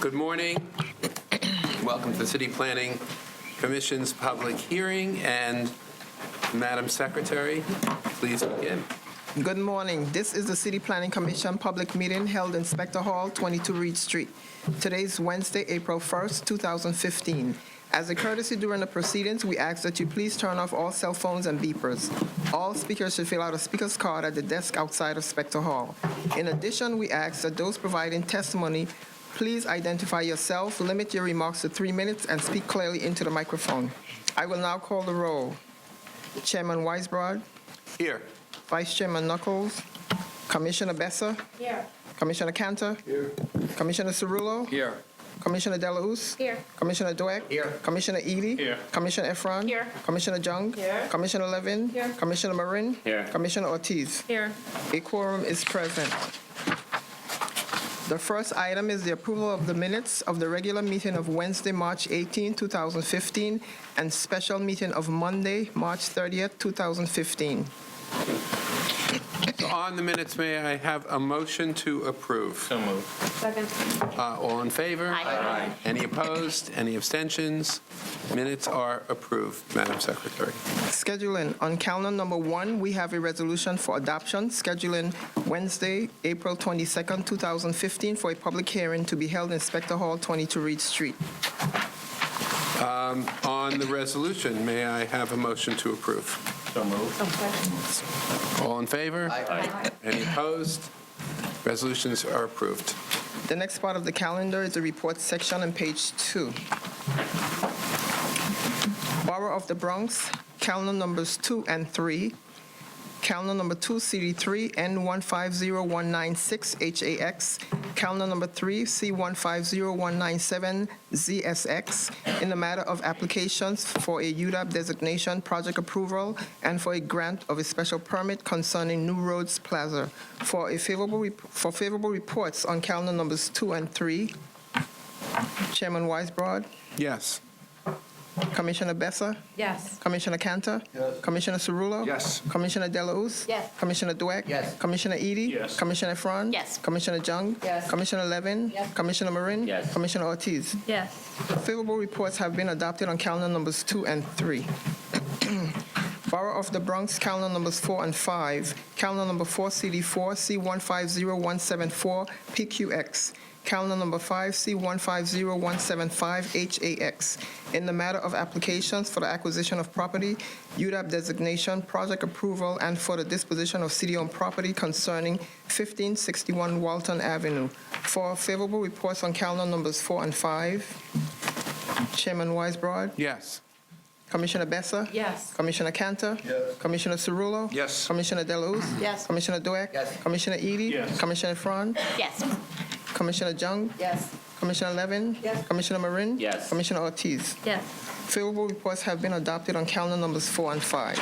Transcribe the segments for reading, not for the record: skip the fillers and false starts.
Good morning. Welcome to the City Planning Commission's public hearing. And Madam Secretary, please begin. Good morning. This is the City Planning Commission public meeting held in Spector Hall, 22 Reed Street. Today is Wednesday, April 1st, 2015. As a courtesy during the proceedings, we ask that you please turn off all cell phones and beepers. All speakers should fill out a speaker's card at the desk outside of Spector Hall. In addition, we ask that those providing testimony please identify yourself, limit your remarks to 3 minutes, and speak clearly into the microphone. I will now call the roll. Chairman Weisbrod. Here. Vice Chairman Knuckles. Commissioner Besser. Here. Commissioner Cantor. Here. Commissioner Cerullo. Here. Commissioner Delausse. Here. Commissioner Dweck. Here. Commissioner Edie. Here. Commissioner Efron. Here. Commissioner Jung. Here. Commissioner Levin. Here. Commissioner Marin. Here. Commissioner Ortiz. Here. A quorum is present. The first item is the approval of the minutes of the regular meeting of Wednesday, March 18, 2015, and special meeting of Monday, March 30th, 2015. On the minutes, may I have a motion to approve? So moved. Second. All in favor? Aye. Any opposed? Any abstentions? Minutes are approved, Madam Secretary. Scheduling. On calendar number 1, we have a resolution for adoption, scheduling Wednesday, April 22nd, 2015, for a public hearing to be held in Spector Hall, 22 Reed Street. On the resolution, may I have a motion to approve? So moved. All in favor? Aye. Any opposed? Resolutions are approved. The next part of the calendar is the report section on page 2. Borough of the Bronx, calendar numbers 2 and 3. Calendar number 2, CD3, N150196, HAX. Calendar number 3, C150197, ZSX, in the matter of applications for a UDAP designation project approval and for a grant of a special permit concerning New Roads Plaza. For favorable reports on calendar numbers 2 and 3, Chairman Weisbrod, Yes. Commissioner Besser, Yes. Commissioner Cantor, Commissioner Cerullo, Yes. Commissioner Delausse, Yes. Commissioner Dweck, Yes. Commissioner Edie, Yes. Commissioner Efron, Yes. Commissioner Jung, Yes. Commissioner Levin, Yes. Commissioner Marin, Yes. Commissioner Ortiz. Yes. Favorable reports have been adopted on calendar numbers 2 and 3. Borough of the Bronx, calendar numbers 4 and 5. Calendar number 4, CD4, C150174, PQX. Calendar number 5, C150175, HAX. In the matter of applications for the acquisition of property, UDAP designation, project approval, and for the disposition of city-owned property concerning 1561 Walton Avenue. For favorable reports on calendar numbers 4 and 5, Chairman Weisbrod, Yes. Commissioner Besser, Yes. Commissioner Cantor, Commissioner Cerullo, Yes. Commissioner Delausse, Yes. Commissioner Dweck, Commissioner Edie, Yes. Commissioner Efron, Yes. Commissioner Jung, Yes. Commissioner Levin, Yes. Commissioner Marin, Yes. Commissioner Ortiz. Yes. Favorable reports have been adopted on calendar numbers 4 and 5.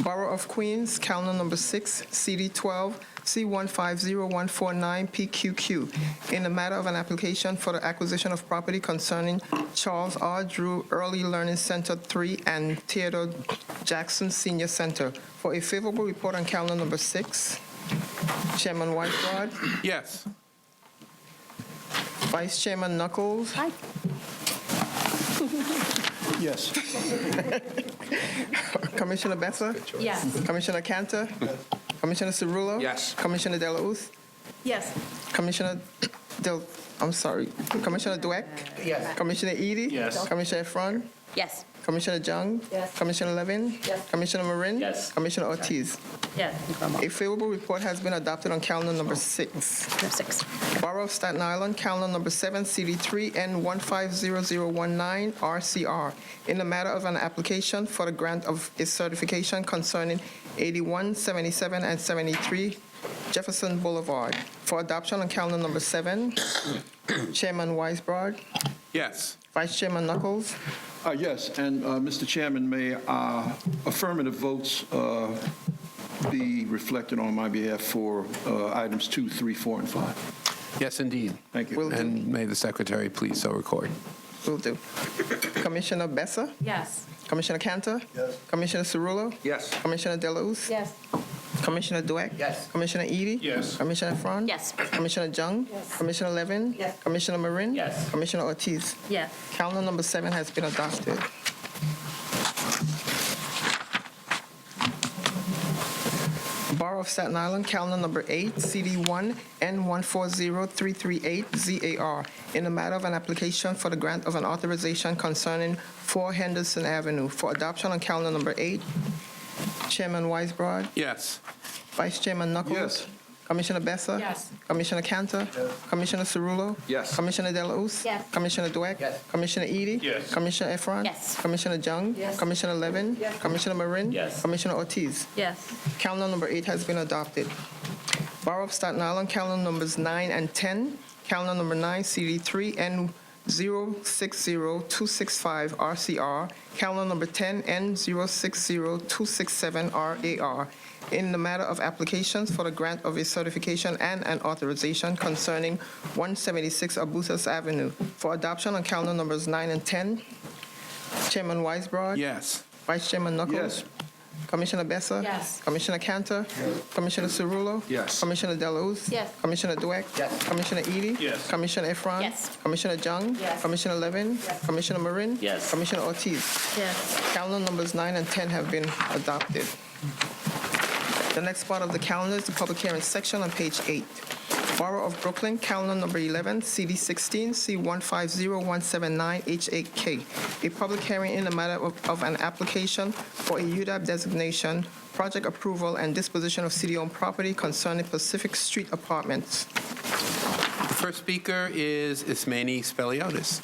Borough of Queens, calendar number 6, CD12, C150149, PQQ, in the matter of an application for the acquisition of property concerning Charles R. Drew Early Learning Center 3 and Theodore Jackson Senior Center. For a favorable report on calendar number 6, Chairman Weisbrod, Yes. Vice Chairman Knuckles, Aye. Yes. Commissioner Besser, Yes. Commissioner Cantor, Commissioner Cerullo, Yes. Commissioner Delausse, Yes. Commissioner Commissioner Dweck, Commissioner Edie, Yes. Commissioner Efron, Yes. Commissioner Jung, Yes. Commissioner Levin, Yes. Commissioner Marin, Yes. Commissioner Ortiz. Yes. A favorable report has been adopted on calendar number 6. 6. Borough of Staten Island, calendar number 7, CD3, N150019, RCR, in the matter of an application for the grant of a certification concerning 81, 77, and 73 Jefferson Boulevard. For adoption on calendar number 7, Chairman Weisbrod, Yes. Vice Chairman Knuckles, Yes, and Mr. Chairman, may affirmative votes be reflected on my behalf for items 2, 3, 4, and 5? Yes, indeed. Thank you. Will do. And may the Secretary please so record. Will do. Commissioner Besser, Yes. Commissioner Cantor, Commissioner Cerullo, Yes. Commissioner Delausse, Yes. Commissioner Dweck? Yes. Commissioner Edie? Yes. Commissioner Efron? Yes. Commissioner Jung? Yes. Commissioner Levin? Yes. Commissioner Marin? Yes. Commissioner Ortiz? Yes. Calendar number 7 has been adopted. Borough of Staten Island, calendar number 8, CD1 N140338 ZAR, in the matter of an application for the grant of an authorization concerning 4 Henderson Avenue for adoption on calendar number 8. Chairman Weisbrod, Yes. Vice Chairman Knuckles. Yes. Commissioner Besser. Yes. Commissioner Cantor. Commissioner Cerullo. Yes. Commissioner Delauss. Yes. Commissioner Dweck. Yes. Commissioner Edie. Yes. Commissioner Efron. Yes. Commissioner Jung. Yes. Commissioner Levin. Yes. Commissioner Marin. Yes. Commissioner Ortiz. Yes. Calendar number 8 has been adopted. Borough of Staten Island, calendar numbers 9 and 10. Calendar number 9, CD3 N060265 RCR. Calendar number 10 N060267 RAR. In the matter of applications for the grant of a certification and an authorization concerning 176 Abuthas Avenue for adoption on calendar numbers 9 and 10. Chairman Weisbrod. Yes. Vice Chairman Knuckles. Yes. Commissioner Besser. Yes. Commissioner Cantor. Commissioner Cerullo. Yes. Commissioner Delauss. Yes. Commissioner Dweck. Yes. Commissioner Edie. Yes. Commissioner Efron. Yes. Commissioner Jung. Yes. Commissioner Levin. Yes. Commissioner Marin. Yes. Commissioner Ortiz. Yes. Calendar numbers 9 and 10 have been adopted. The next part of the calendar is the public hearing section on page 8. Borough of Brooklyn, calendar number 11, CD16, C150179H8K. A public hearing in the matter of an application for a UDAP designation, project approval, and disposition of city-owned property concerning Pacific Street Apartments. The first speaker is Ismene Speliotis.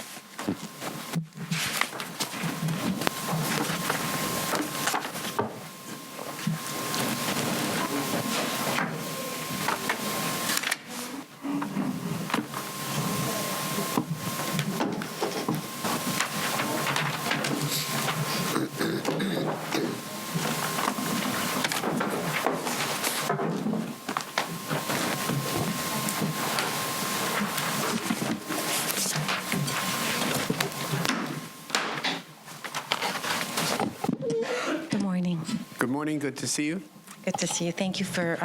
Good morning. Good morning, good to see you. Good to see you. Thank you for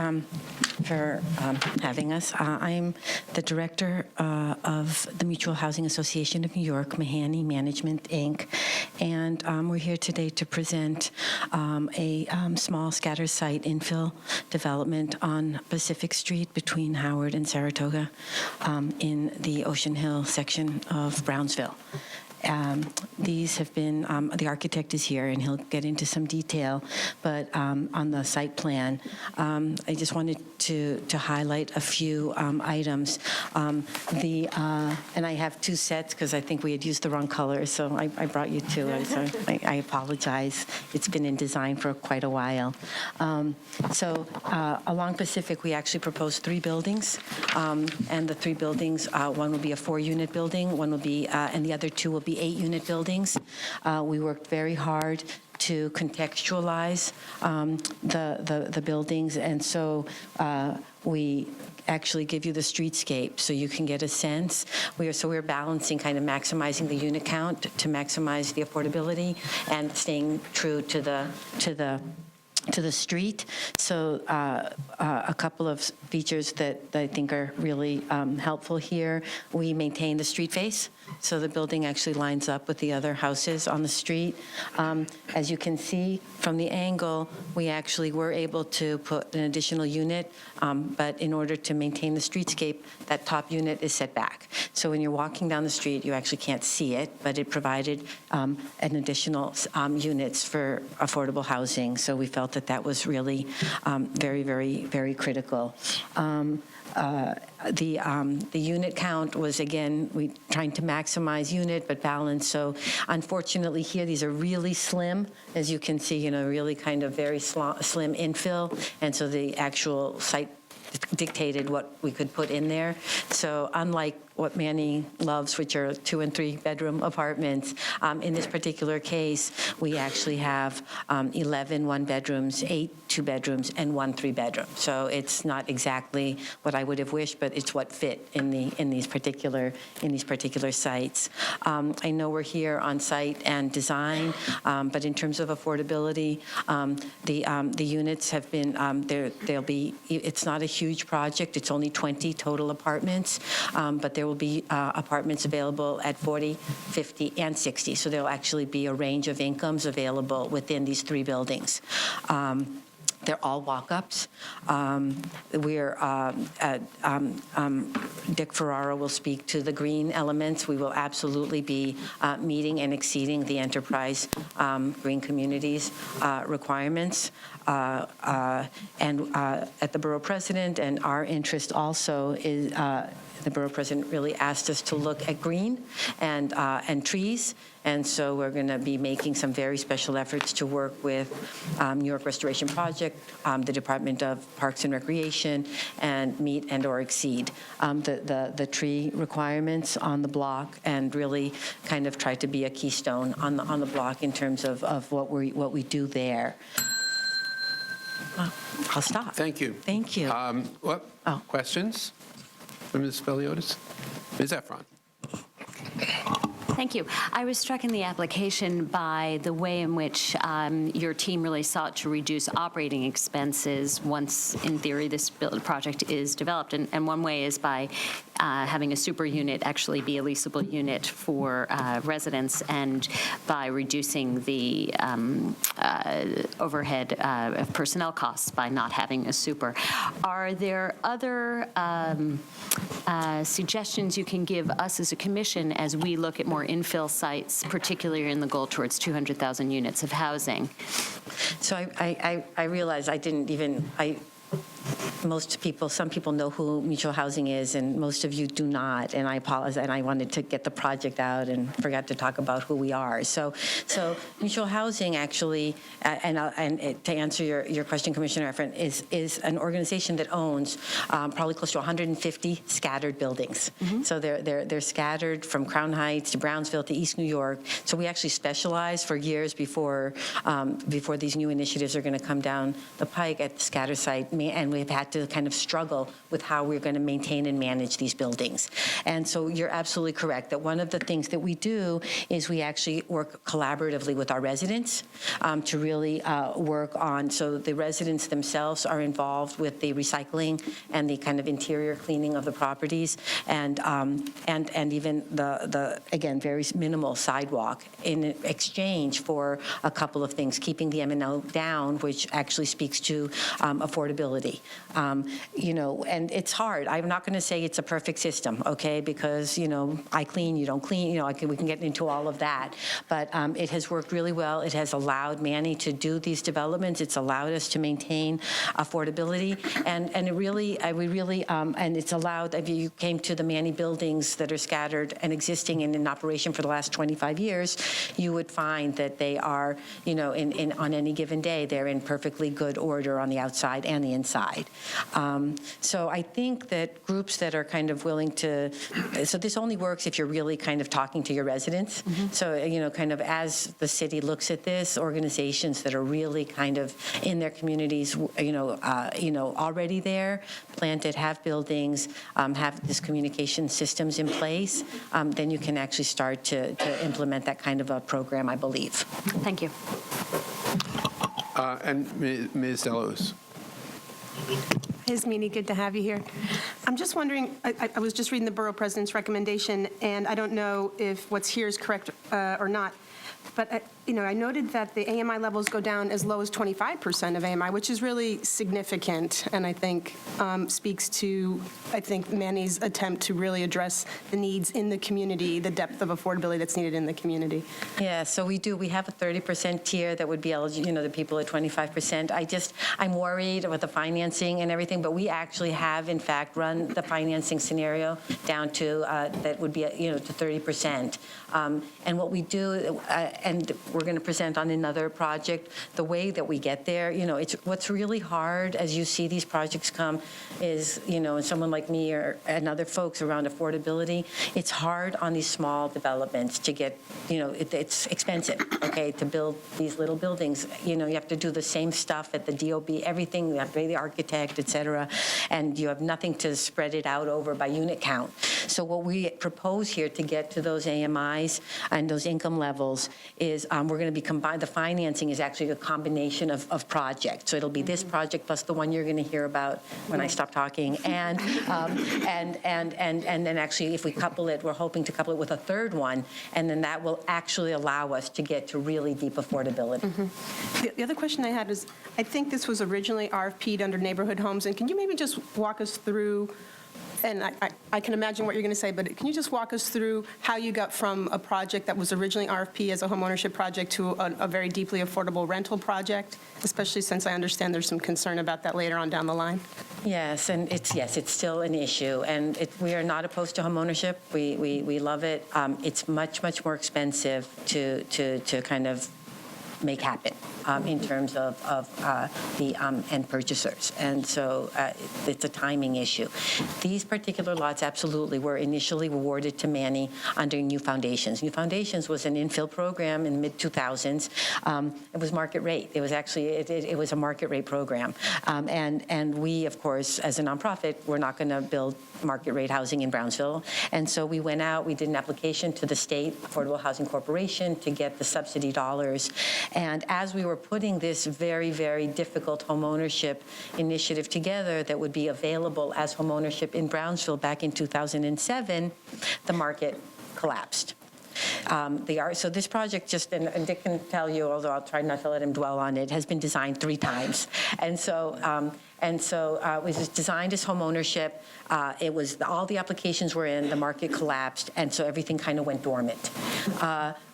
having us. I'm the director of the Mutual Housing Association of New York, Mahoney Management, Inc., and we're here today to present a small scatter site infill development on Pacific Street between Howard and Saratoga in the Ocean Hill section of Brownsville. These have been, the architect is here, and he'll get into some detail, but on the site plan, I just wanted to highlight a few items. And I have two sets, because I think we had used the wrong colors, so I brought you two. So I apologize. It's been in design for quite a while. Along Pacific, we actually proposed 3 buildings, and the 3 buildings, one will be a 4-unit building, one will be, and the other 2 will be 8-unit buildings. We worked very hard to contextualize the buildings, and so we actually give you the streetscape so you can get a sense. We're balancing, kind of maximizing the unit count to maximize the affordability and staying true to the street. So a couple of features that I think are really helpful here. We maintain the street face, so the building actually lines up with the other houses on the street. As you can see from the angle, we actually were able to put an additional unit, but in order to maintain the streetscape, that top unit is set back. So when you're walking down the street, you actually can't see it, but it provided an additional units for affordable housing. So we felt that was really very, very, very critical. The unit count was, again, we trying to maximize unit but balance. So unfortunately here, these are really slim, as you can see, really kind of very slim infill. And so the actual site dictated what we could put in there. So unlike what Manny loves, which are 2- and 3-bedroom apartments. In this particular case, we actually have 11 one-bedrooms, 8 2-bedrooms, and 1 3-bedroom. So it's not exactly what I would have wished, but it's what fit in these particular sites. I know we're here on site and design, but in terms of affordability, the units have been they'll be. It's not a huge project. It's only 20 total apartments, but there will be apartments available at 40, 50, and 60. So there'll actually be a range of incomes available within these 3 buildings. They're all walk-ups. Dick Ferrara will speak to the green elements. We will absolutely be meeting and exceeding the enterprise green communities requirements. And at the borough president, and our interest also is the borough president really asked us to look at green and trees. And so we're going to be making some very special efforts to work with New York Restoration Project, the Department of Parks and Recreation, and meet and or exceed the tree requirements on the block, and really kind of try to be a keystone on the block in terms of what we do there. I'll stop. Thank you. Thank you. Questions for Ms. Speliotis? Ms. Efron. Thank you. I was struck in the application by the way in which your team really sought to reduce operating expenses once, in theory, this project is developed. And one way is by having a super unit actually be a leasable unit for residents, and by reducing the overhead of personnel costs by not having a super. Are there other suggestions you can give us as a commission as we look at more infill sites, particularly in the goal towards 200,000 units of housing? So I realize I didn't even, some people know who mutual housing is, and most of you do not, and I apologize, and I wanted to get the project out and forgot to talk about who we are. So mutual housing actually, and to answer your question, Commissioner Efron, is an organization that owns probably close to 150 scattered buildings. Mm-hmm. So they're scattered from Crown Heights to Brownsville to East New York. So we actually specialize for years before these new initiatives are going to come down the pike at the scatter site, and we've had to kind of struggle with how we're going to maintain and manage these buildings. And so you're absolutely correct that one of the things that we do is we actually work collaboratively with our residents to really work on, so the residents themselves are involved with the recycling and the kind of interior cleaning of the properties, and even the again, very minimal sidewalk in exchange for a couple of things, keeping the M&O down, which actually speaks to affordability. And it's hard. I'm not going to say it's a perfect system, okay, because, I clean, you don't clean, we can get into all of that. But it has worked really well. It has allowed Manny to do these developments. It's allowed us to maintain affordability. And it's allowed, if you came to the Manny buildings that are scattered and existing and in operation for the last 25 years, you would find that they are, on any given day, they're in perfectly good order on the outside and the inside. So I think that groups that are kind of willing to, so this only works if you're really kind of talking to your residents. Mm-hmm. So, kind of as the city looks at this, organizations that are really kind of in their communities, already there, planted, have buildings, have this communication systems in place, then you can actually start to implement that kind of a program, I believe. Thank you. And Ms. Delos. Ismini, good to have you here. I'm just wondering, I was just reading the borough president's recommendation, and I don't know if what's here is correct or not, but I noted that the AMI levels go down as low as 25% of AMI, which is really significant, and I think speaks to, Manny's attempt to really address the needs in the community, the depth of affordability that's needed in the community. Yeah, so we do. We have a 30% tier that would be eligible, the people at 25%. I'm worried about the financing and everything, but we actually have, in fact, run the financing scenario down to, that would be, to 30%. And what we do, and we're going to present on another project. The way that we get there, it's what's really hard as you see these projects come is, and someone like me and other folks around affordability, it's hard on these small developments to get, it's expensive, okay, to build these little buildings. You have to do the same stuff at the DOB, everything, you have to pay the architect, et cetera, and you have nothing to spread it out over by unit count. So what we propose here to get to those AMIs and those income levels is we're going to be combined. The financing is actually a combination of projects. So it'll be this project plus the one you're going to hear about when I stop talking, and then actually if we couple it, we're hoping to couple it with a third one, and then that will actually allow us to get to really deep affordability. The other question I had is, I think this was originally RFP'd under neighborhood homes, and can you maybe just walk us through, and I can imagine what you're going to say, but can you just walk us through how you got from a project that was originally RFP as a homeownership project to a very deeply affordable rental project, especially since I understand there's some concern about that later on down the line? Yes, and it's still an issue, and we are not opposed to homeownership. We love it. It's much more expensive to kind of make happen in terms of the end purchasers. And so it's a timing issue. These particular lots absolutely were initially awarded to Manny under New Foundations. New Foundations was an infill program in the mid-2000s. It was market rate. It was actually, it was a market rate program. And we, of course, as a nonprofit, we're not going to build market rate housing in Brownsville. And so we went out, we did an application to the State Affordable Housing Corporation to get the subsidy dollars. And as we were putting this very, very difficult homeownership initiative together that would be available as homeownership in Brownsville back in 2007, the market collapsed. So this project, and Dick can tell you, although I'll try not to let him dwell on it, has been designed 3 times. And so it was designed as homeownership. It was, all the applications were in, the market collapsed, and so everything kind of went dormant.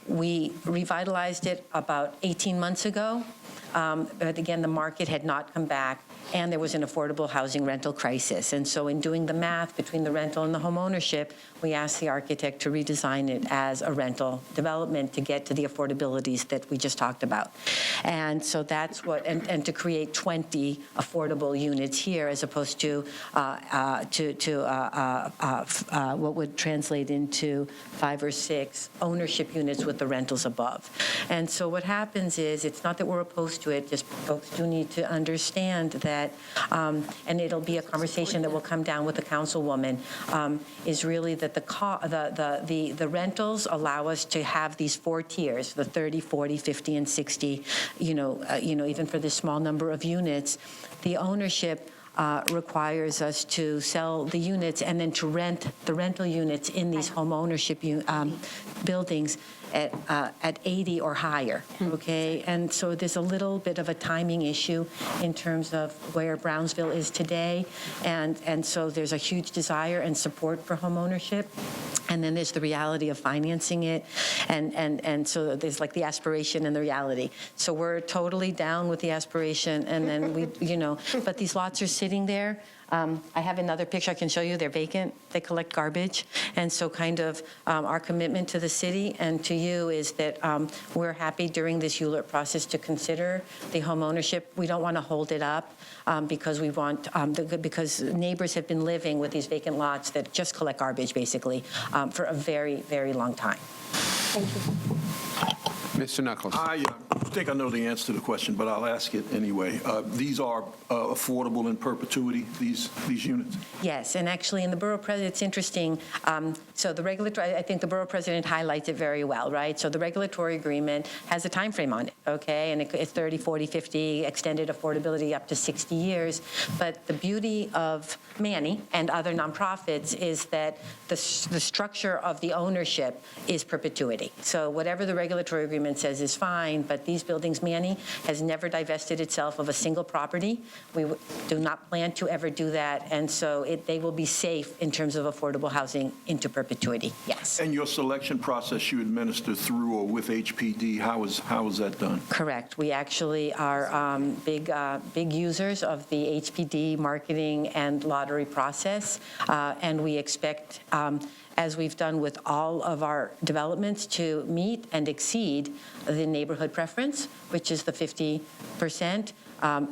We revitalized it about 18 months ago, but again, the market had not come back, and there was an affordable housing rental crisis. And so in doing the math between the rental and the home ownership, we asked the architect to redesign it as a rental development to get to the affordabilities that we just talked about. And so that's what, and to create 20 affordable units here as opposed to what would translate into 5 or 6 ownership units with the rentals above. And so what happens is, it's not that we're opposed to it, just folks do need to understand that, and it'll be a conversation that will come down with the councilwoman, is really that the rentals allow us to have these 4 tiers, the 30, 40, 50, and 60, even for this small number of units. The ownership requires us to sell the units and then to rent the rental units in these home ownership buildings at 80 or higher, okay? And so there's a little bit of a timing issue in terms of where Brownsville is today, and so there's a huge desire and support for home ownership, and then there's the reality of financing it, and so there's like the aspiration and the reality. So we're totally down with the aspiration, and then we, but these lots are sitting there. I have another picture I can show you. They're vacant. They collect garbage. And so kind of our commitment to the city and to you is that we're happy during this ULURP process to consider the home ownership. We don't want to hold it up because we want, because neighbors have been living with these vacant lots that just collect garbage, basically, for a very, very long time. Thank you. Mr. Knuckles. I think I know the answer to the question, but I'll ask it anyway. These are affordable in perpetuity, these units? Yes, and actually in the borough president, it's interesting. So the regulatory, I think the borough president highlights it very well, right? So the regulatory agreement has a time frame on it, okay? And it's 30, 40, 50, extended affordability up to 60 years. But the beauty of Manny and other nonprofits is that the structure of the ownership is perpetuity. So whatever the regulatory agreement says is fine, but these buildings, Manny has never divested itself of a single property. We do not plan to ever do that, and so they will be safe in terms of affordable housing into perpetuity, yes. And your selection process you administer through or with HPD, how is that done? Correct. We actually are big users of the HPD marketing and lottery process, and we expect as we've done with all of our developments, to meet and exceed the neighborhood preference, which is the 50%.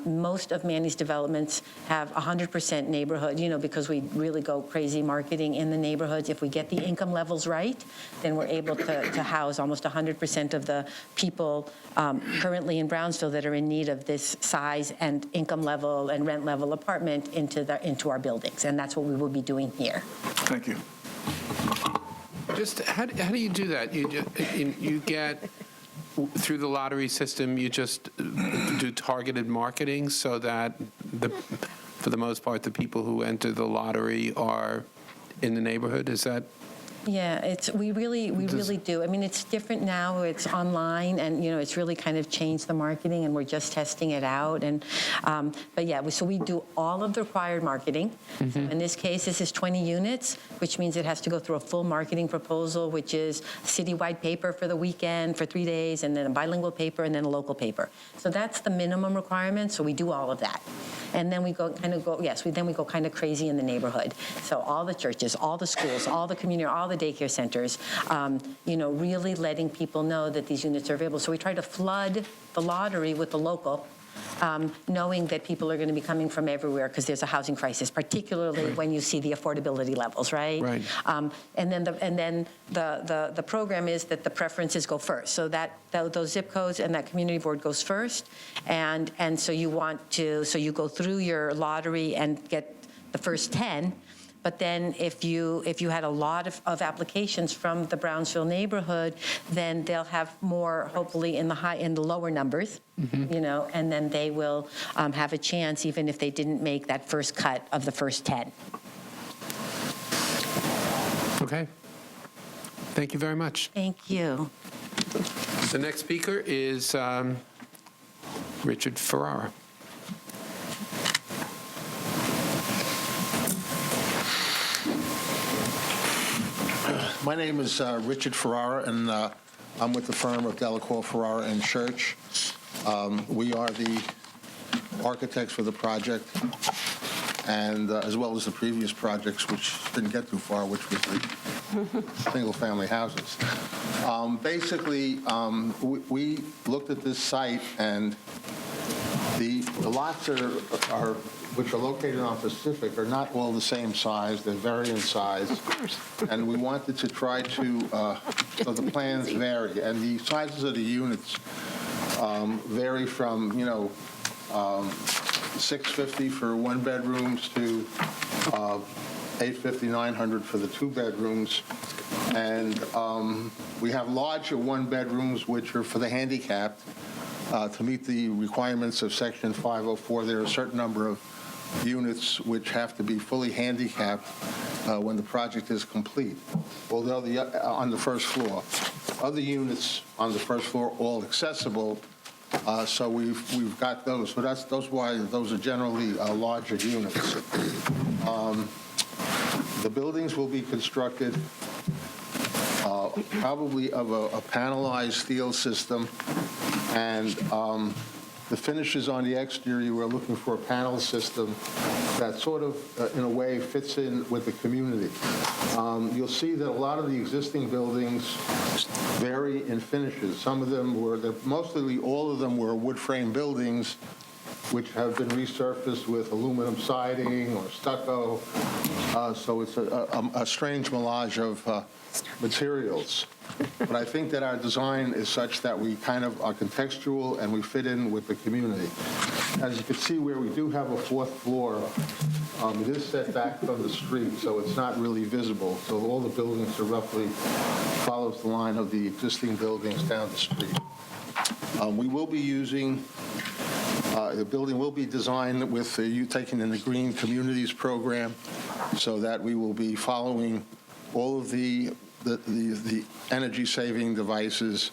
Most of Manny's developments have 100% neighborhood, because we really go crazy marketing in the neighborhoods. If we get the income levels right, then we're able to house almost 100% of the people currently in Brownsville that are in need of this size and income level and rent level apartment into our buildings. And that's what we will be doing here. Thank you. Just how do you do that? You get, through the lottery system, you just do targeted marketing so that, for the most part, the people who enter the lottery are in the neighborhood? Is that? Yeah, we really do. I mean, it's different now. It's online, and it's really kind of changed the marketing, and we're just testing it out. And but yeah, so we do all of the required marketing. So in this case, this is 20 units, which means it has to go through a full marketing proposal, which is citywide paper for the weekend for 3 days, and then a bilingual paper, and then a local paper. So that's the minimum requirement. So we do all of that, and then we go kind of crazy in the neighborhood. So all the churches, all the schools, all the community, all the daycare centers, really letting people know that these units are available. So we try to flood the lottery with the local, knowing that people are going to be coming from everywhere because there's a housing crisis, particularly when you see the affordability levels, right? Right. And then the program is that the preferences go first. So those zip codes and that community board goes first, and so you go through your lottery and get the first 10. But then if you had a lot of applications from the Brownsville neighborhood, then they'll have more, hopefully, in the lower numbers, and then they will have a chance even if they didn't make that first cut of the first 10. Okay. Thank you very much. Thank you. The next speaker is Richard Ferrara. My name is Richard Ferrara, and I'm with the firm of Delacour, Ferrara and Church. We are the architects for the project, and as well as the previous projects, which didn't get too far, which was the single-family houses. Basically, we looked at this site, and the lots which are located on Pacific are not all the same size. They vary in size. And we wanted to try to, so the plans vary. And the sizes of the units vary from, $650 for one bedrooms to $850, $900 for the two bedrooms. And we have larger one bedrooms, which are for the handicapped. To meet the requirements of Section 504, there are a certain number of units which have to be fully handicapped when the project is complete, although on the first floor. Other units on the first floor all accessible, so we've got those. So that's why those are generally larger units. The buildings will be constructed probably of a panelized steel system, and the finishes on the exterior, we're looking for a panel system that sort of, in a way, fits in with the community. You'll see that a lot of the existing buildings vary in finishes. Some of them mostly all of them were wood frame buildings, which have been resurfaced with aluminum siding or stucco. So it's a strange melange of materials. But I think that our design is such that we kind of are contextual and we fit in with the community. As you can see, where we do have a fourth floor, it is set back from the street, so it's not really visible. So all the buildings are roughly follows the line of the existing buildings down the street. We will be using, the building will be designed with you taking in the Green Communities program, so that we will be following all of the energy-saving devices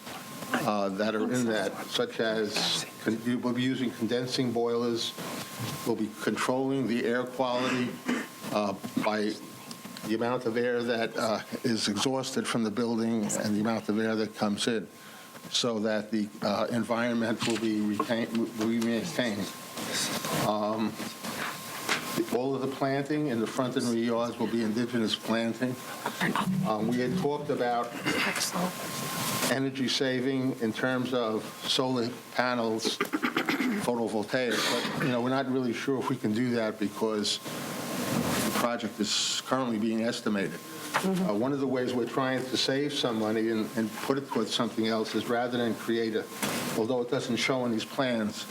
that are in that, such as we'll be using condensing boilers. We'll be controlling the air quality by the amount of air that is exhausted from the building and the amount of air that comes in, so that the environment will be maintained. All of the planting in the front and rear yards will be indigenous planting. We had talked about energy saving in terms of solar panels, photovoltaic, but, we're not really sure if we can do that because the project is currently being estimated. One of the ways we're trying to save some money and put it towards something else is rather than create although it doesn't show on these plans,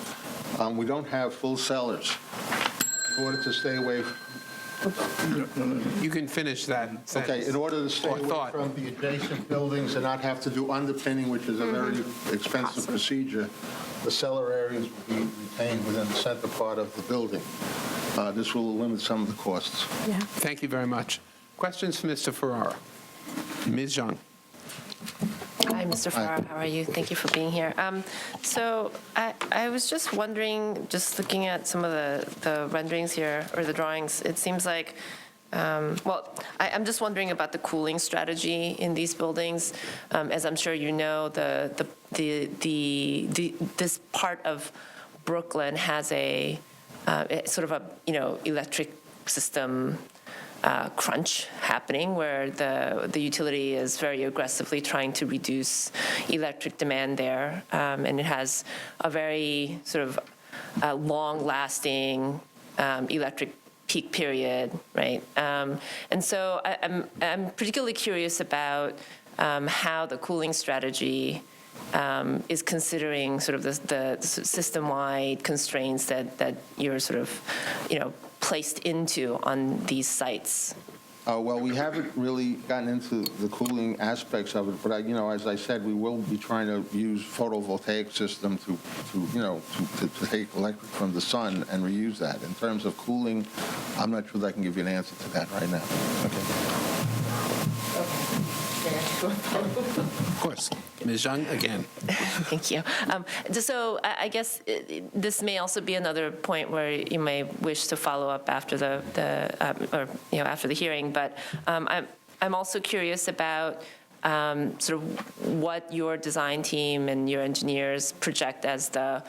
we don't have full cellars. In order to stay away, You can finish that sentence. okay, in order to stay Or away thought. from the adjacent buildings and not have to do underpinning, which is a very expensive procedure, the cellar areas will be retained within the center part of the building. This will limit some of the costs. Thank you very much. Questions for Mr. Ferrara? Ms. Zhang? Hi, Mr. Ferrara. How are you? Thank you for being here. So I was just wondering, just looking at some of the renderings here, or the drawings, it seems like, I'm just wondering about the cooling strategy in these buildings. As I'm sure you know, this part of Brooklyn has a sort of a, electric system crunch happening where the utility is very aggressively trying to reduce electric demand there. And it has a very sort of long-lasting electric peak period, right? And so I'm particularly curious about how the cooling strategy is considering sort of the system-wide constraints that you're sort of, placed into on these sites. Well, we haven't really gotten into the cooling aspects of it, but as I said, we will be trying to use photovoltaic system to take electric from the sun and reuse that. In terms of cooling, I'm not sure that I can give you an answer to that right now. Of course. Ms. Zhang, again. Thank you. So I guess this may also be another point where you may wish to follow up after after the hearing. But I'm also curious about sort of what your design team and your engineers project as the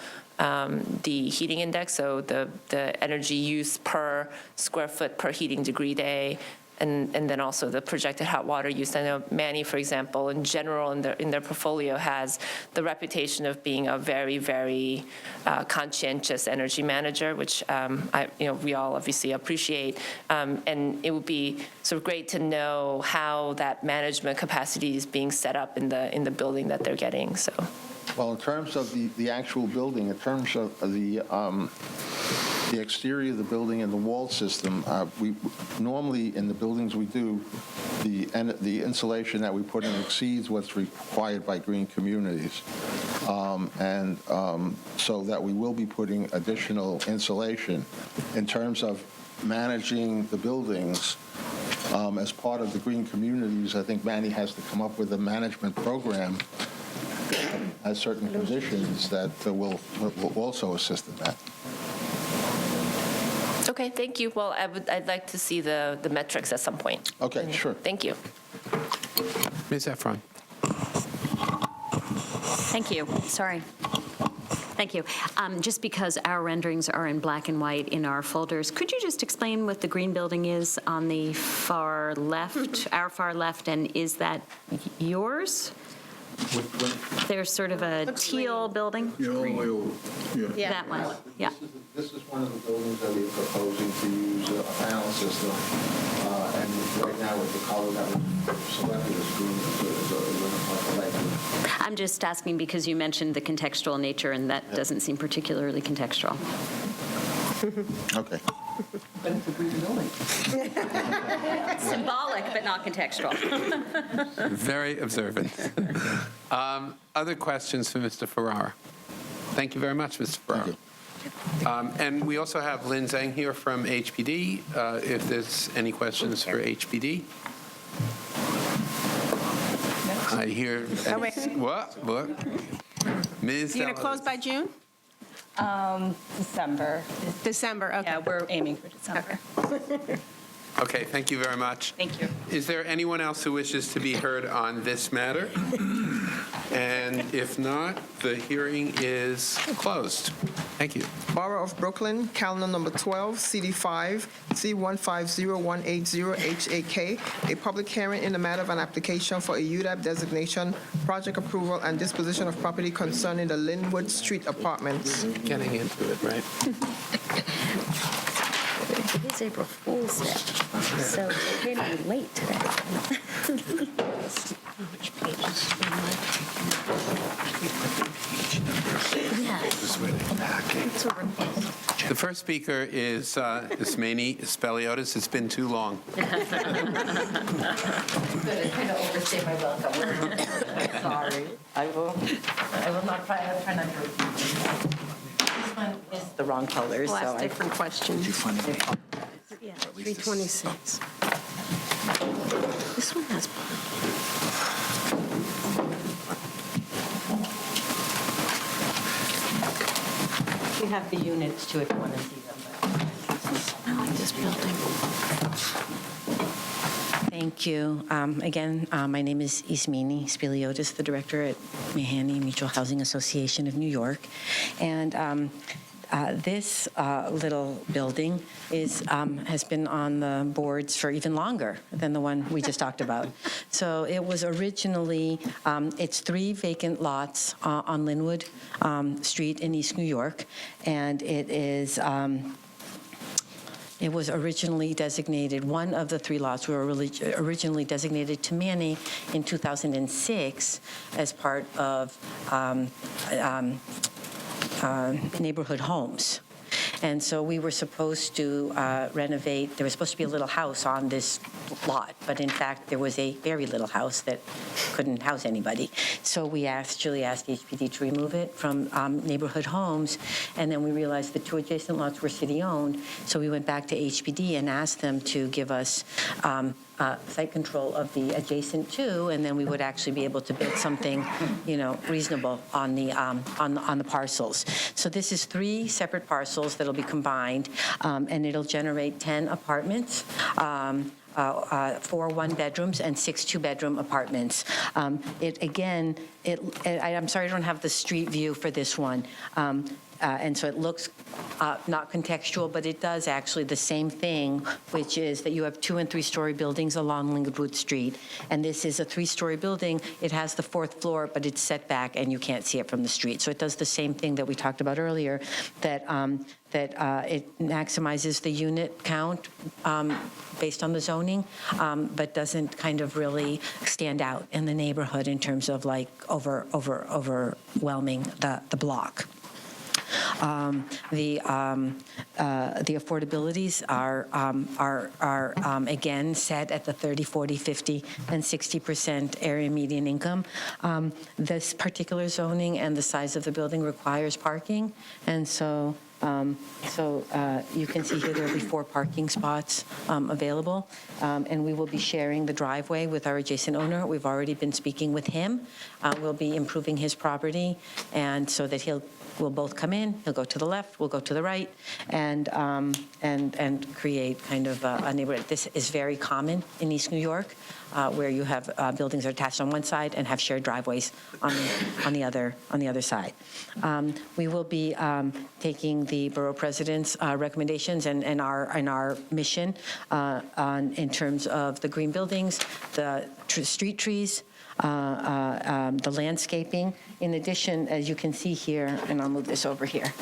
heating index, so the energy use per square foot per heating degree day. And then also the projected hot water use. I know Manny, for example, in general in their portfolio has the reputation of being a very, very conscientious energy manager, which we all obviously appreciate. And it would be sort of great to know how that management capacity is being set up in the building that they're getting. So. Well, in terms of the actual building, in terms of the exterior of the building and the wall system, we normally in the buildings we do, the insulation that we put in exceeds what's required by green communities. So that we will be putting additional insulation. In terms of managing the buildings, as part of the green communities, I think Manny has to come up with a management program has certain conditions that will also assist in that. Okay, thank you. Well, I'd like to see the metrics at some point. Okay, sure. Thank you. Ms. Efron? Thank you. Sorry. Thank you. Just because our renderings are in black and white in our folders, could you just explain what the green building is on the far left, our far left, and is that yours? There's sort of a teal building? Yeah. That one, yeah. This is one of the buildings that we're proposing to use a panel system, and right now with the color that was selected as green, is I'm just asking because you mentioned the contextual nature, and that doesn't seem particularly contextual. Okay. But it's a green building. Symbolic, but not contextual. Very observant. Other questions for Mr. Ferrara? Thank you very much, Mr. Ferrara. And we also have Lynn Zhang here from HPD, if there's any questions for HPD. I hear. What? Ms. You're going to close by June? December. December, okay. Yeah, we're aiming for December. Okay, thank you very much. Thank you. Is there anyone else who wishes to be heard on this matter? And if not, the hearing is closed. Thank you. Borough of Brooklyn, calendar number 12, CD5, C150180HAK, a public hearing in the matter of an application for a UDAP designation, project approval, and disposition of property concerning the Linwood Street Apartments. Getting into it, right? It is April Fool's Day, so it came in late today. Which pages? The first speaker is Ismene Speliotis. It's been too long. I'm going to overstay my welcome. Sorry. I will not try. I'll try not to repeat. This one is the wrong colors, We'll so ask different questions. Yeah, 326. this one has. we have the units too if you want to see them. I like this building. Thank you. Again, my name is Ismene Speliotis, the director at Mahani Mutual Housing Association of New York. And this little building has been on the boards for even longer than the one we just talked about. So it was originally, it's 3 vacant lots on Linwood Street in East New York, and it is. It was originally designated, one of the 3 lots were originally designated to Manny in 2006 as part of neighborhood homes. And so we were supposed to renovate, there was supposed to be a little house on this lot, but in fact, there was a very little house that couldn't house anybody. So we actually asked HPD to remove it from neighborhood homes, and then we realized the 2 adjacent lots were city-owned, so we went back to HPD and asked them to give us site control of the adjacent 2, and then we would actually be able to build something, reasonable on the parcels. So this is 3 separate parcels that'll be combined, and it'll generate 10 apartments. 4 one-bedrooms and 6 two-bedroom apartments. I'm sorry I don't have the street view for this one. And so it looks not contextual, but it does actually the same thing, which is that you have 2- and 3-story buildings along Linwood Street. And this is a 3-story building. It has the 4th floor, but it's set back and you can't see it from the street. So it does the same thing that we talked about earlier, that it maximizes the unit count based on the zoning, but doesn't kind of really stand out in the neighborhood in terms of like overwhelming the block. The affordabilities are again set at the 30, 40, 50, and 60% area median income. This particular zoning and the size of the building requires parking, and so you can see here there will be 4 parking spots available, and we will be sharing the driveway with our adjacent owner. We've already been speaking with him. We'll be improving his property, and so that we'll both come in, he'll go to the left, we'll go to the right, and create kind of a neighborhood. This is very common in East New York, where you have buildings that are attached on one side and have shared driveways on the other side. We will be taking the borough president's recommendations and our mission in terms of the green buildings, the street trees, the landscaping. In addition, as you can see here, and I'll move this over here,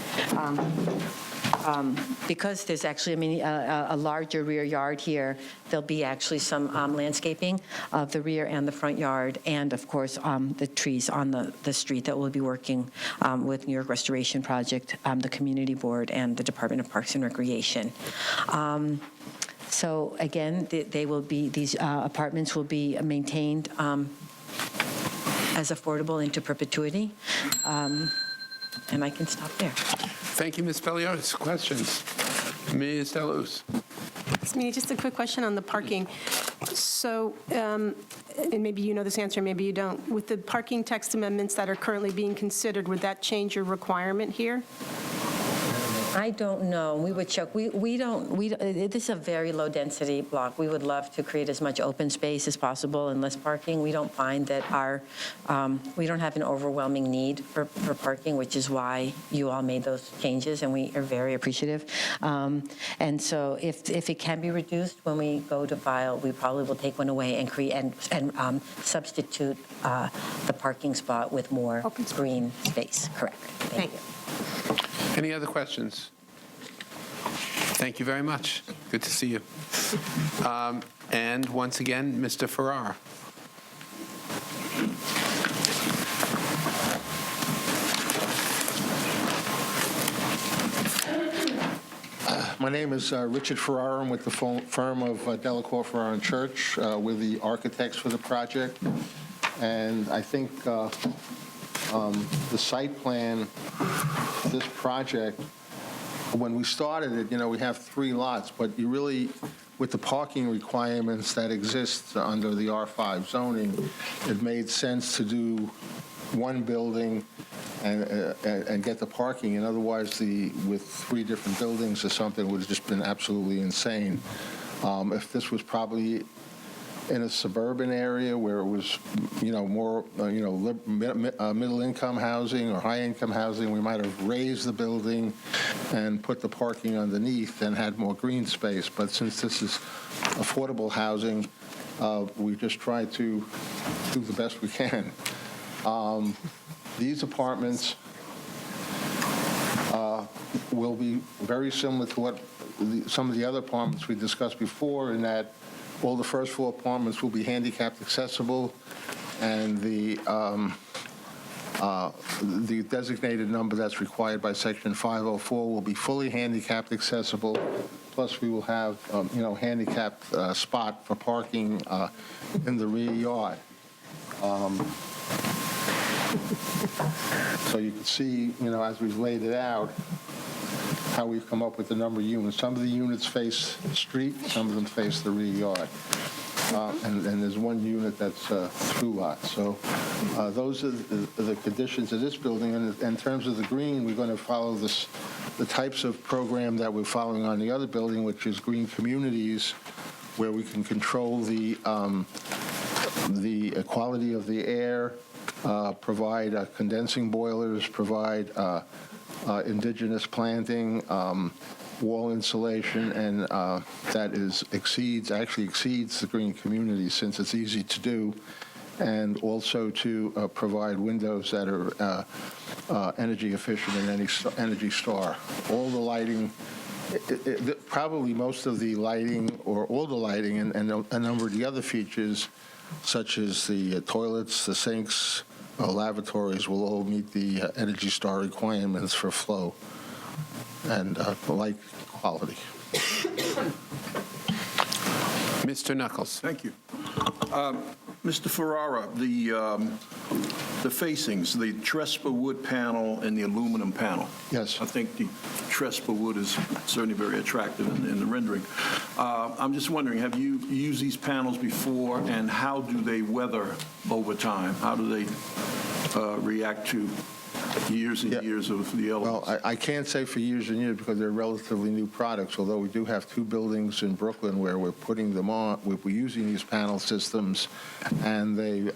because there's actually a larger rear yard here, there'll be actually some landscaping of the rear and the front yard, and of course the trees on the street that we'll be working with New York Restoration Project, the Community Board, and the Department of Parks and Recreation. So again, these apartments will be maintained as affordable into perpetuity. And I can stop there. Thank you, Ms. Peliotis. Questions? Ms. Deluz. Just a quick question on the parking. So, and maybe you know this answer, maybe you don't. With the parking text amendments that are currently being considered, would that change your requirement here? I don't know. We would check. We don't, this is a very low-density block. We would love to create as much open space as possible and less parking. We don't find that we don't have an overwhelming need for parking, which is why you all made those changes, and we are very appreciative. And so if it can be reduced when we go to file, we probably will take one away and create and substitute the parking spot with more green space. Correct. Thank you. Any other questions? Thank you very much. Good to see you. And once again, Mr. Ferrara. My name is Richard Ferrara. I'm with the firm of Delacour, Ferrara and Church. We're the architects for the project. And I think the site plan for this project, when we started it, we have 3 lots, but you really, with the parking requirements that exist under the R5 zoning, it made sense to do one building and get the parking, and otherwise with 3 different buildings or something would have just been absolutely insane. If this was probably in a suburban area where it was, more, middle-income housing or high-income housing, we might have raised the building and put the parking underneath and had more green space. But since this is affordable housing, we just try to do the best we can. These apartments will be very similar to what some of the other apartments we discussed before, in that all the first floor apartments will be handicapped accessible, and the designated number that's required by Section 504 will be fully handicapped accessible. Plus, we will have, handicapped spot for parking in the rear yard. So you can see, as we've laid it out, how we've come up with the number of units. Some of the units face the street, some of them face the rear yard. And there's one unit that's through lot. So those are the conditions of this building. And in terms of the green, we're going to follow the types of program that we're following on the other building, which is green communities, where we can control the quality of the air, provide condensing boilers, provide indigenous planting, wall insulation, and that actually exceeds the green community, since it's easy to do, and also to provide windows that are energy efficient and Energy Star. All the lighting, probably most of the lighting, or all the lighting, and a number of the other features, such as the toilets, the sinks, lavatories, will all meet the Energy Star requirements for flow and light quality. Mr. Knuckles. Thank you. Mr. Ferrara, the facings, the Trespa wood panel and the aluminum panel. Yes. I think the Trespa wood is certainly very attractive in the rendering. I'm just wondering, have you used these panels before, and how do they weather over time? How do they react to years and years of the elements? Well, I can't say for years and years, because they're relatively new products, although we do have 2 buildings in Brooklyn where we're putting them on, we're using these panel systems, and they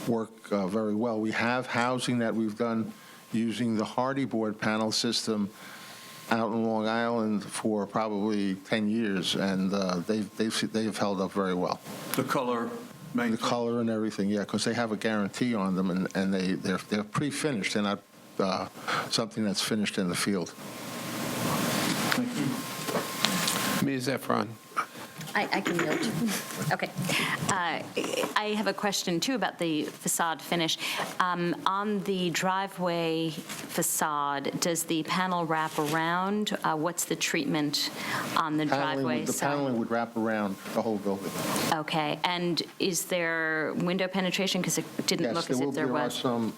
work very well. We have housing that we've done using the Hardy board panel system out in Long Island for probably 10 years, and they've held up very well. The color? The color and everything, yeah, because they have a guarantee on them, and they're pre-finished. They're not something that's finished in the field. Thank you. Ms. Efron. I can yield. Okay. I have a question, too, about the facade finish. On the driveway facade, does the panel wrap around? What's the treatment on the driveway The side? paneling would wrap around the whole building. Okay. And is there window penetration? Because it didn't look as if there was. Yes, there are some,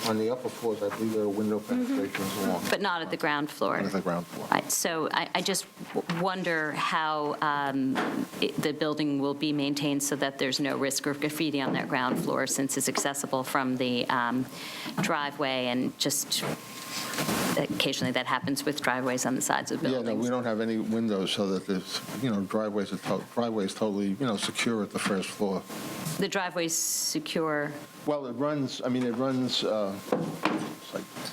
On the upper floors, I believe there are window penetrations along But not at the ground floor. the ground floor. Right, so I just wonder how the building will be maintained so that there's no risk of graffiti on that ground floor, since it's accessible from the driveway, and just occasionally that happens with driveways on the sides of Yeah, buildings. no, we don't have any windows, so that there's, driveway is totally, secure at the first floor. The driveway's secure. Well, it runs, it's like,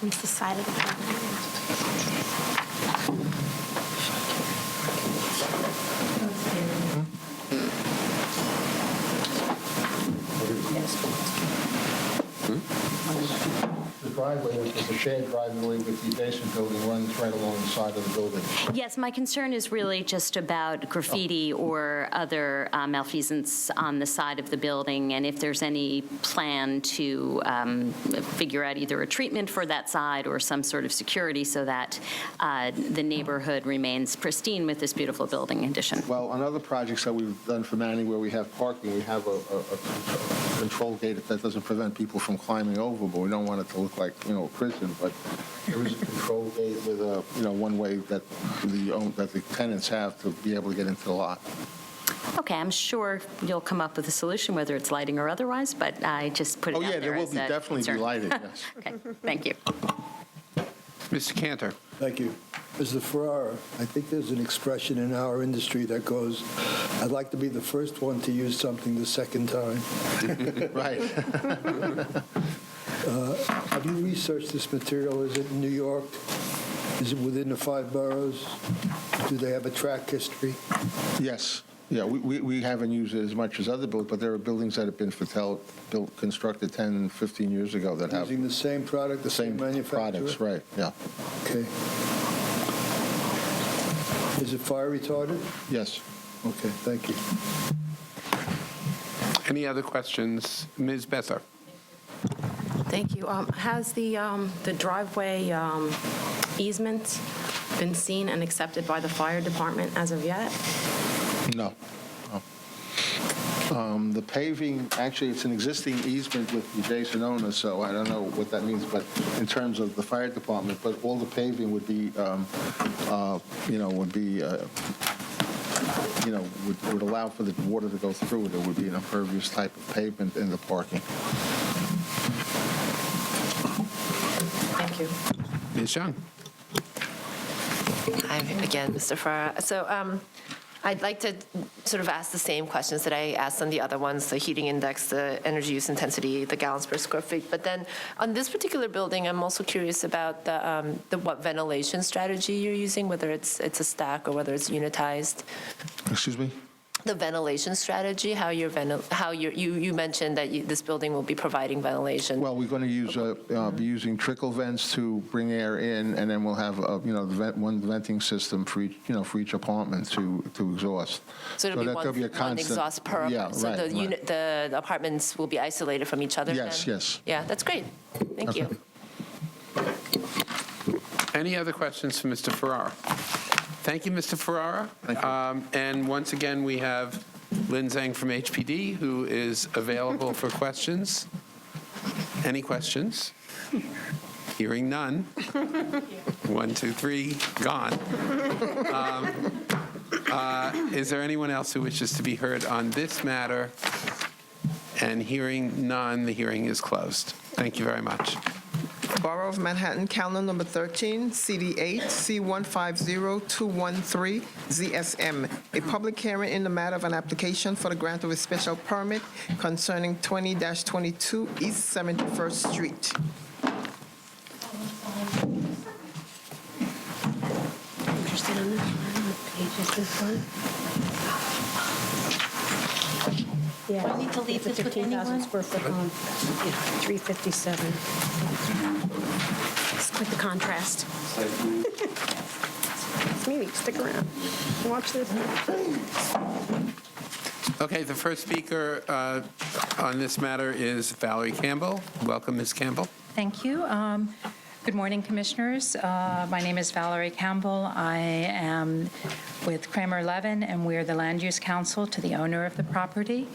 It's the side of the property. the driveway, which is a shared driveway with the adjacent building, runs right along the side of the building. Yes, my concern is really just about graffiti or other malfeasance on the side of the building, and if there's any plan to figure out either a treatment for that side or some sort of security so that the neighborhood remains pristine with this beautiful building addition. Well, on other projects that we've done for Manning where we have parking, we have a control gate that doesn't prevent people from climbing over, but we don't want it to look like, a prison. But there is a control gate with a, one way that the tenants have to be able to get into the lot. Okay, I'm sure you'll come up with a solution, whether it's lighting or otherwise, but I just put it Oh, out yeah, there there will as be, a definitely be concern. lighted, yes. Okay, thank you. Mr. Cantor. Thank you. Mr. Ferrara, I think there's an expression in our industry that goes, I'd like to be the first one to use something the second time. Right. Have you researched this material? Is it in New York? Is it within the 5 boroughs? Do they have a track history? Yes. Yeah, we haven't used it as much as other buildings, but there are buildings that have been constructed 10, 15 years ago that have Using the same product, the same manufacturer? products, right, yeah. Okay. Is it fire retardant? Yes. Okay, thank you. Any other questions? Ms. Besser. Thank you. Has the driveway easement been seen and accepted by the fire department as of yet? No. The paving, actually, it's an existing easement with the adjacent owner, so I don't know what that means, but in terms of the fire department, but all the paving would be, would allow for the water to go through it. It would be an impervious type of pavement in the parking. Thank you. Ms. Young. Hi again, Mr. Ferrara. So I'd like to sort of ask the same questions that I asked on the other ones, the heating index, the energy use intensity, the gallons per square feet. But then on this particular building, I'm also curious about the what ventilation strategy you're using, whether it's a stack or whether it's unitized. Excuse me? The ventilation strategy, you mentioned that this building will be providing ventilation. Well, we're going to use, be using trickle vents to bring air in, and then we'll have, one venting system for each apartment to exhaust. So it'll be that there'll be a one constant. exhaust per Yeah, apartment. So right, right. the apartments will be isolated from each other Yes, then? yes. Yeah, that's great. Thank you. Any other questions for Mr. Ferrara? Thank you, Mr. Ferrara. Thank you. And once again, we have Lynn Zhang from HPD, who is available for questions. Any questions? Hearing none. 1, 2, 3, gone. Is there anyone else who wishes to be heard on this matter? And hearing none, the hearing is closed. Thank you very much. Borough of Manhattan, calendar number 13, CD8, C150213, ZSM. A public hearing in the matter of an application for the grant of a special permit concerning 20-22 East 71st Street. Interested in this one? What page is this one? Yeah. Do I need to leave this with 15,000 anyone? square foot home. Yeah, 357. It's quite the contrast. Maybe stick around. Watch this. Okay, the first speaker on this matter is Valerie Campbell. Welcome, Ms. Campbell. Thank you. Good morning, Commissioners. My name is Valerie Campbell. I am with Kramer Levin, and we are the Land Use Counsel to the owner of the property.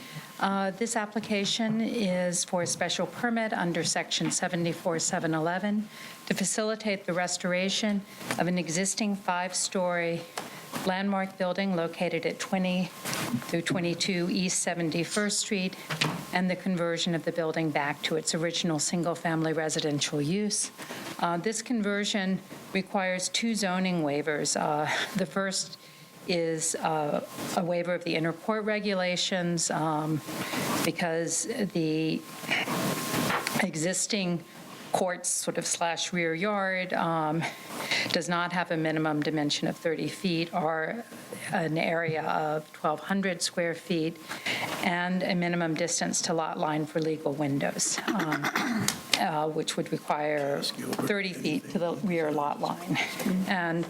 This application is for a special permit under Section 74-711 to facilitate the restoration of an existing 5-story landmark building located at 20 through 22 East 71st Street, and the conversion of the building back to its original single-family residential use. This conversion requires 2 zoning waivers. The first is a waiver of the inner court regulations because the existing courts sort of / rear yard does not have a minimum dimension of 30 feet or an area of 1,200 square feet and a minimum distance to lot line for legal windows, which would require 30 feet to the rear lot line. And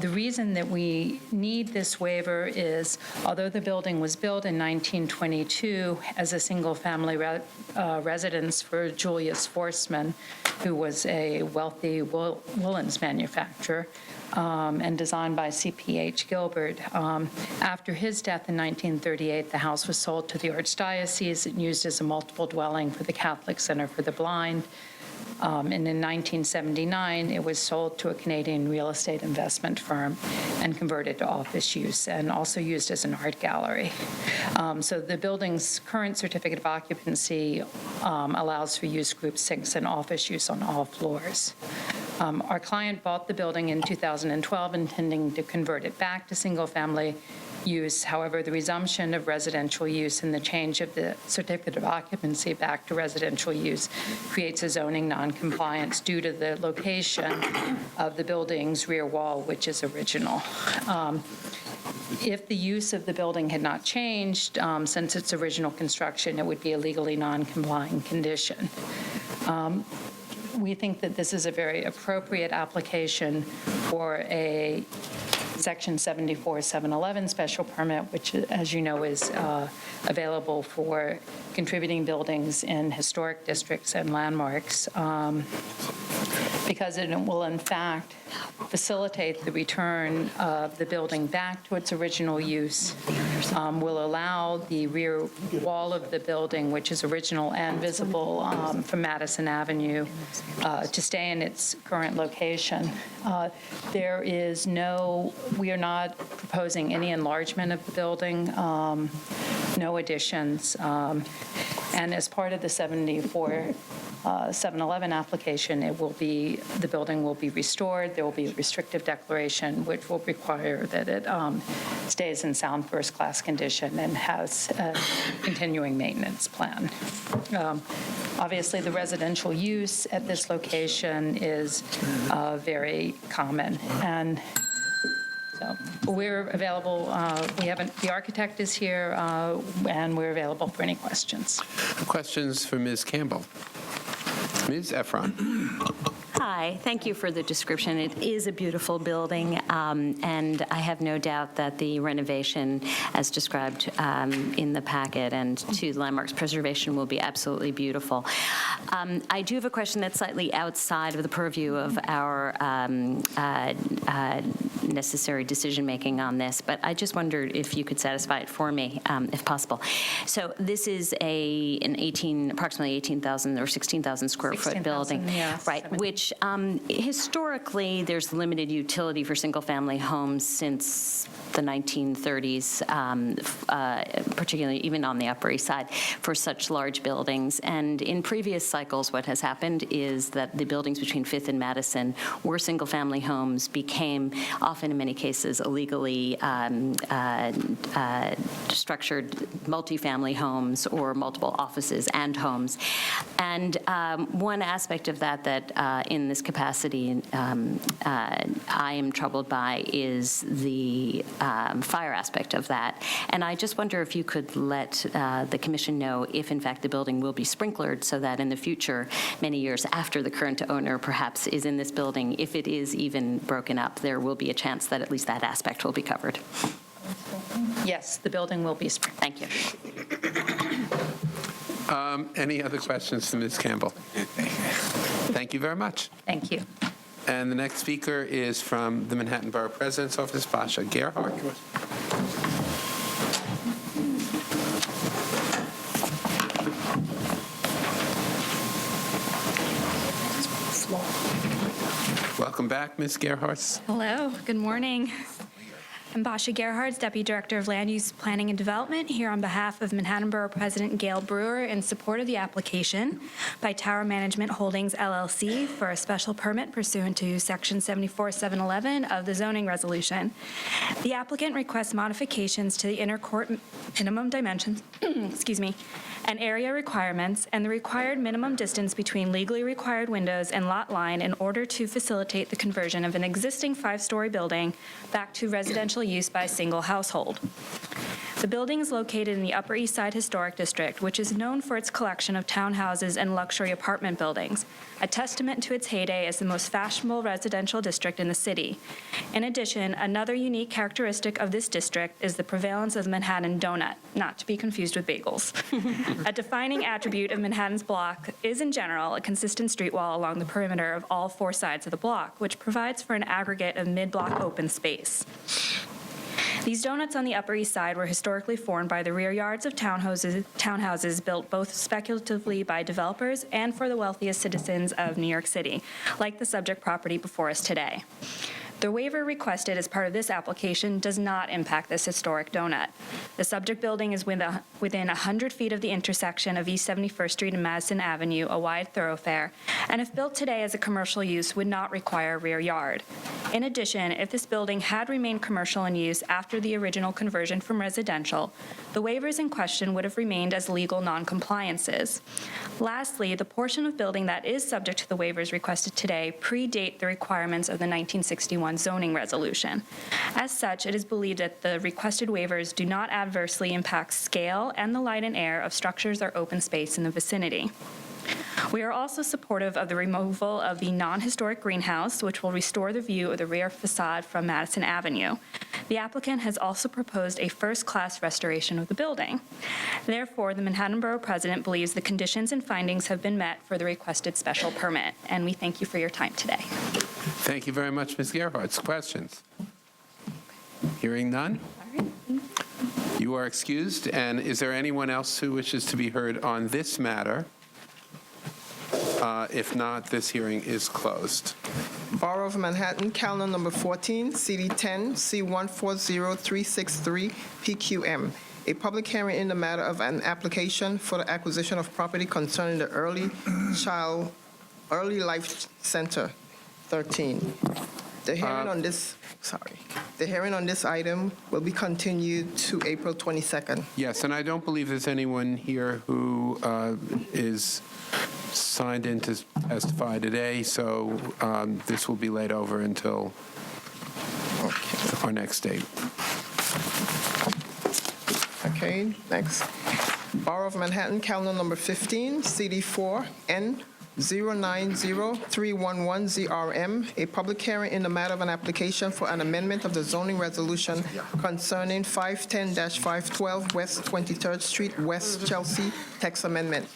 the reason that we need this waiver is, although the building was built in 1922 as a single-family residence for Julius Forsman, who was a wealthy woolens manufacturer, and designed by CPH Gilbert. After his death in 1938, the house was sold to the Archdiocese and used as a multiple dwelling for the Catholic Center for the Blind. And in 1979, it was sold to a Canadian real estate investment firm and converted to office use, and also used as an art gallery. So the building's current certificate of occupancy allows for use group 6 and office use on all floors. Our client bought the building in 2012, intending to convert it back to single-family use. However, the resumption of residential use and the change of the certificate of occupancy back to residential use creates a zoning noncompliance due to the location of the building's rear wall, which is original. If the use of the building had not changed since its original construction, it would be a legally non-complying condition. We think that this is a very appropriate application for a Section 74-711 special permit, which, as you know, is available for contributing buildings in historic districts and landmarks, because it will, in fact, facilitate the return of the building back to its original use, will allow the rear wall of the building, which is original and visible from Madison Avenue, to stay in its current location. We are not proposing any enlargement of the building, no additions. And as part of the 74-711 application, the building will be restored. There will be a restrictive declaration, which will require that it stays in sound first-class condition and has a continuing maintenance plan. Obviously, the residential use at this location is very common, and so we're available. The architect is here, and we're available for any questions. Questions for Ms. Campbell? Ms. Efron. Hi, thank you for the description. It is a beautiful building, and I have no doubt that the renovation, as described in the packet and to landmarks preservation, will be absolutely beautiful. I do have a question that's slightly outside of the purview of our necessary decision-making on this, but I just wondered if you could satisfy it for me, if possible. So this is approximately 18,000 or 16,000 square foot building, yes, right? 17. Which historically there's limited utility for single-family homes since the 1930s, particularly even on the Upper East Side, for such large buildings. And in previous cycles, what has happened is that the buildings between 5th and Madison were single-family homes, became often in many cases illegally structured multifamily homes or multiple offices and homes. And one aspect of that in this capacity I am troubled by is the fire aspect of that. And I just wonder if you could let the commission know if, in fact, the building will be sprinklered so that in the future, many years after the current owner perhaps is in this building, if it is even broken up, there will be a chance that at least that aspect will be covered. Yes, the building will be sprinkled. Thank you. Any other questions to Ms. Campbell? Thank you very much. Thank you. And the next speaker is from the Manhattan Borough President's Office, Basha Gerhardt. Welcome back, Ms. Gerhardt. Hello, good morning. I'm Basha Gerhardt, Deputy Director of Land Use Planning and Development, here on behalf of Manhattan Borough President Gail Brewer in support of the application by Tower Management Holdings LLC for a special permit pursuant to Section 74711 of the zoning resolution. The applicant requests modifications to the inner court minimum dimensions, excuse me, and area requirements, and the required minimum distance between legally required windows and lot line in order to facilitate the conversion of an existing 5-story building back to residential use by a single household. The building is located in the Upper East Side Historic District, which is known for its collection of townhouses and luxury apartment buildings, a testament to its heyday as the most fashionable residential district in the city. In addition, another unique characteristic of this district is the prevalence of the Manhattan donut, not to be confused with bagels. A defining attribute of Manhattan's block is, in general, a consistent street wall along the perimeter of all 4 sides of the block, which provides for an aggregate of mid-block open space. These donuts on the Upper East Side were historically formed by the rear yards of townhouses built both speculatively by developers and for the wealthiest citizens of New York City, like the subject property before us today. The waiver requested as part of this application does not impact this historic donut. The subject building is within 100 feet of the intersection of East 71st Street and Madison Avenue, a wide thoroughfare, and if built today as a commercial use, would not require a rear yard. In addition, if this building had remained commercial in use after the original conversion from residential, the waivers in question would have remained as legal noncompliances. Lastly, the portion of building that is subject to the waivers requested today predate the requirements of the 1961 zoning resolution. As such, it is believed that the requested waivers do not adversely impact scale and the light and air of structures or open space in the vicinity. We are also supportive of the removal of the non-historic greenhouse, which will restore the view of the rear facade from Madison Avenue. The applicant has also proposed a first-class restoration of the building. Therefore, the Manhattan Borough President believes the conditions and findings have been met for the requested special permit, and we thank you for your time today. Thank you very much, Ms. Gerhardt. Questions? Hearing none? You are excused. And is there anyone else who wishes to be heard on this matter? If not, this hearing is closed. Borough of Manhattan, calendar number 14, CD 10, C140363, PQM. A public hearing in the matter of an application for the acquisition of property concerning the Early Life Center, 13. The hearing on this item will be continued to April 22nd. Yes, and I don't believe there's anyone here who is signed in to testify today, so this will be laid over until our next date. Okay, next. Borough of Manhattan, calendar number 15, CD4, N 090311ZRM, a public hearing in the matter of an application for an amendment of the zoning resolution concerning 510-512 West 23rd Street, West Chelsea, text amendment.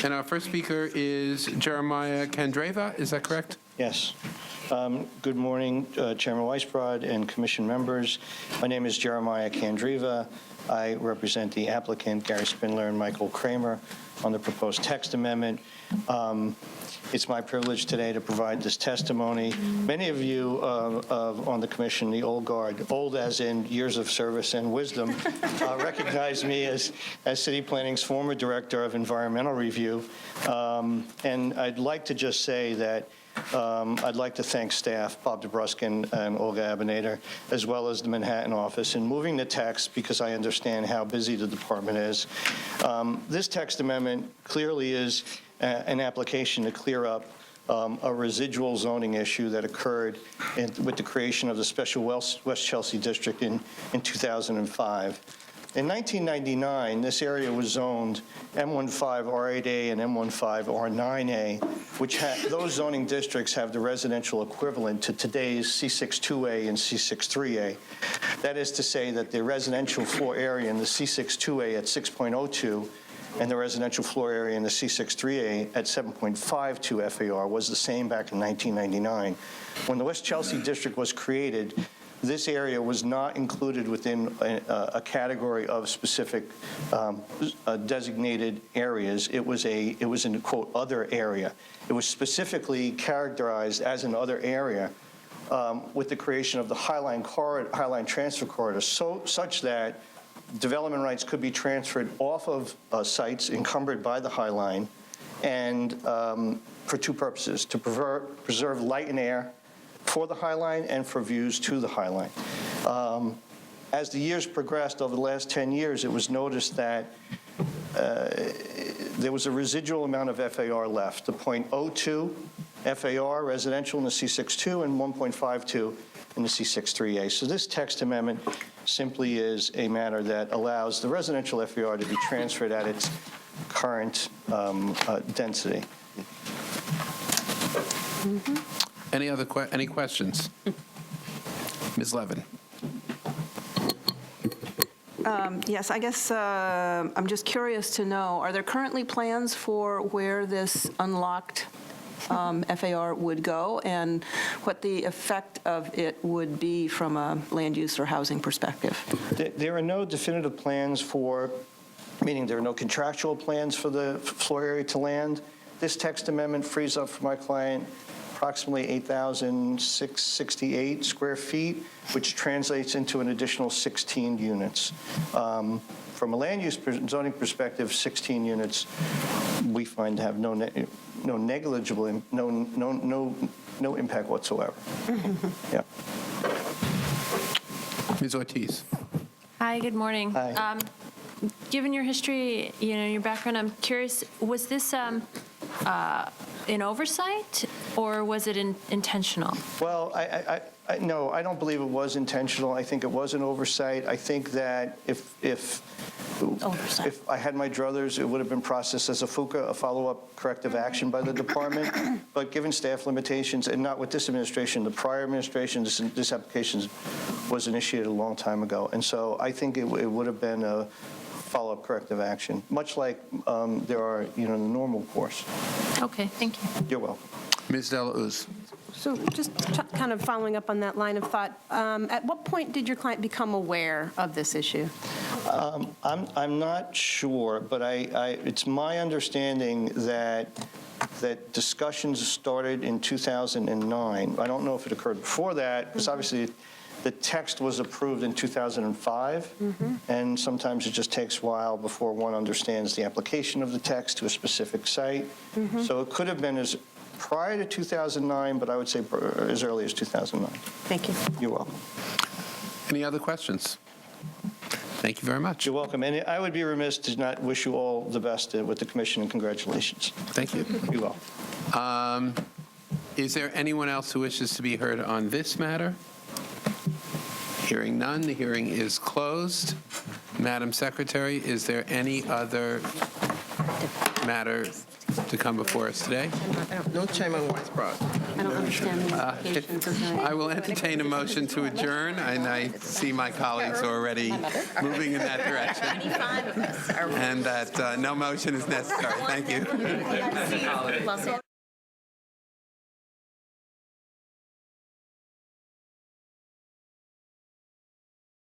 And our first speaker is Jeremiah Candreva, is that correct? Yes. Good morning, Chairman Weisbrod and Commission members. My name is Jeremiah Candreva. I represent the applicant, Gary Spindler and Michael Kramer, on the proposed text amendment. It's my privilege today to provide this testimony. Many of you on the commission, the old guard, old as in years of service and wisdom, recognize me as City Planning's former Director of Environmental Review. And I'd like to just say that I'd like to thank staff, Bob DeBruskin and Olga Abinader, as well as the Manhattan office, in moving the text because I understand how busy the department is. This text amendment clearly is an application to clear up a residual zoning issue that occurred with the creation of the special West Chelsea district in 2005. In 1999, this area was zoned M15 R8A and M15 R9A, which those zoning districts have the residential equivalent to today's C62A and C63A. That is to say that the residential floor area in the C62A at 6.02 and the residential floor area in the C63A at 7.52 FAR was the same back in 1999. When the West Chelsea District was created, this area was not included within a category of specific designated areas. It was in, quote, other area. It was specifically characterized as an other area with the creation of the Highline Transfer Corridor, such that development rights could be transferred off of sites encumbered by the Highline, and for two purposes: to preserve light and air for the Highline and for views to the Highline. As the years progressed over the last 10 years, it was noticed that there was a residual amount of FAR left, the .02 FAR residential in the C62 and 1.52 in the C63A. So this text amendment simply is a matter that allows the residential FAR to be transferred at its current density. Any questions? Ms. Levin. Yes, I guess I'm just curious to know, are there currently plans for where this unlocked FAR would go, and what the effect of it would be from a land use or housing perspective? There are no definitive plans for, meaning there are no contractual plans for the floor area to land. This text amendment frees up for my client approximately 8,668 square feet, which translates into an additional 16 units. From a land use zoning perspective, 16 units we find to have no negligible, no impact whatsoever. Yeah. Ms. Ortiz. Hi, good morning. Hi. Given your history, your background, I'm curious, was this an oversight, or was it intentional? Well, no, I don't believe it was intentional. I think it was an oversight. I think that if I had my druthers, it would have been processed as a FUCA, a follow-up corrective action by the department. But given staff limitations, and not with this administration, the prior administration, this application was initiated a long time ago. And so I think it would have been a follow-up corrective action, much like there are, in the normal course. Okay, thank you. You're welcome. Ms. Dela Uz. So just kind of following up on that line of thought, at what point did your client become aware of this issue? I'm not sure, but it's my understanding that discussions started in 2009. I don't know if it occurred before that, because obviously the text was approved in 2005, and sometimes it just takes a while before one understands the application of the text to a specific site. So it could have been as prior to 2009, but I would say as early as 2009. Thank you. You're welcome. Any other questions? Thank you very much. You're welcome. And I would be remiss to not wish you all the best with the commission, and congratulations. Thank you. You're welcome. Is there anyone else who wishes to be heard on this matter? Hearing none, the hearing is closed. Madam Secretary, is there any other matter to come before us today? No, Chairman Weisbrod. I don't understand the implications of that. I will entertain a motion to adjourn, and I see my colleagues are already moving in that direction. And that no motion is necessary. Thank you.